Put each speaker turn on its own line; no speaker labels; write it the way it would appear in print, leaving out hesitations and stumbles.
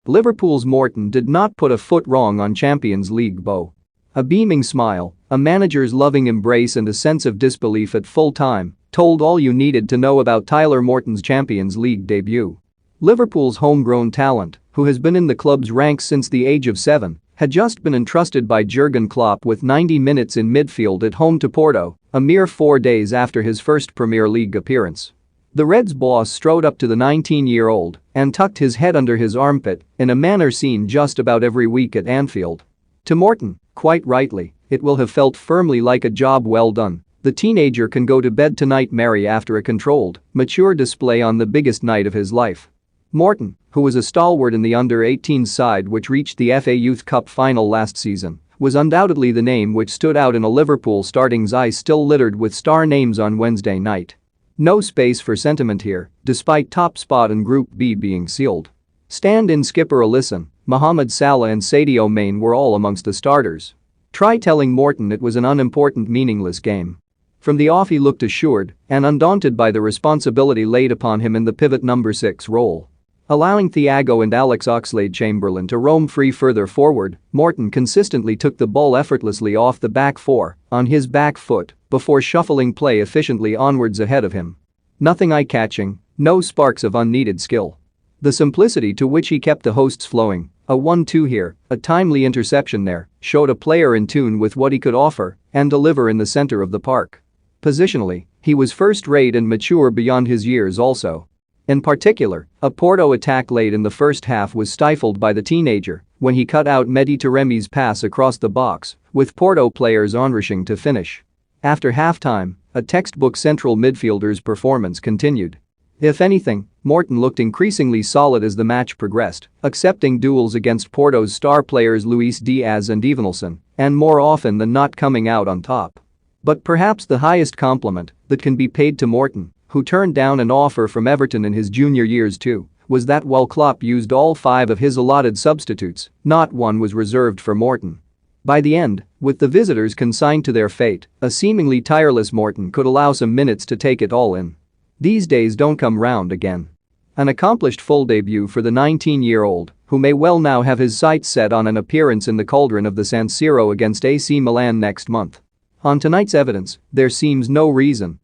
Liverpool's Morton did not put a foot wrong on Champions League bow. A beaming smile, a manager's loving embrace and a sense of disbelief at full time told all you needed to know about Tyler Morton's Champions League debut. Liverpool's homegrown talent, who has been in the club's ranks since the age of 7, had just been entrusted by Jurgen Klopp with 90 minutes in midfield at home to Porto, a mere 4 days after his first Premier League appearance. The Reds' boss strode up to the 19-year-old and tucked his head under his armpit in a manner seen just about every week at Anfield. To Morton, quite rightly, it will have felt firmly like a job well done. The teenager can go to bed tonight merry after a controlled, mature display on the biggest night of his life. Morton, who was a stalwart in the under-18 side which reached the FA Youth Cup final last season, was undoubtedly the name which stood out in a Liverpool starting's eye still littered with star names on Wednesday night. No space for sentiment here, despite top spot in Group B being sealed. Stand-in skipper Alisson, Mohamed Salah and Sadio Mane were all amongst the starters. Try telling Morton it was an unimportant, meaningless game. From the off he looked assured and undaunted by the responsibility laid upon him in the pivot number 6 role. Allowing Thiago and Alex Oxlade-Chamberlain to roam free further forward, Morton consistently took the ball effortlessly off the back four on his back foot before shuffling play efficiently onwards ahead of him. Nothing eye-catching, no sparks of unneeded skill. The simplicity to which he kept the hosts flowing, a 1-2 here, a timely interception there, showed a player in tune with what he could offer and deliver in the center of the park. Positionally, he was first-rate and mature beyond his years also. In particular, a Porto attack late in the first half was stifled by the teenager when he cut out Mehdi Taremi's pass across the box, with Porto players onrushing to finish. After halftime, a textbook central midfielder's performance continued. If anything, Morton looked increasingly solid as the match progressed, accepting duels against Porto's star players Luis Diaz and Evanilson, and more often than not coming out on top. But perhaps the highest compliment that can be paid to Morton, who turned down an offer from Everton in his junior years too, was that while Klopp used all 5 of his allotted substitutes, not one was reserved for Morton. By the end, with the visitors consigned to their fate, a seemingly tireless Morton could allow some minutes to take it all in. These days don't come round again. An accomplished full debut for the 19-year-old, who may well now have his sights set on an appearance in the cauldron of the San Siro against AC Milan next month. On tonight's evidence, there seems no reason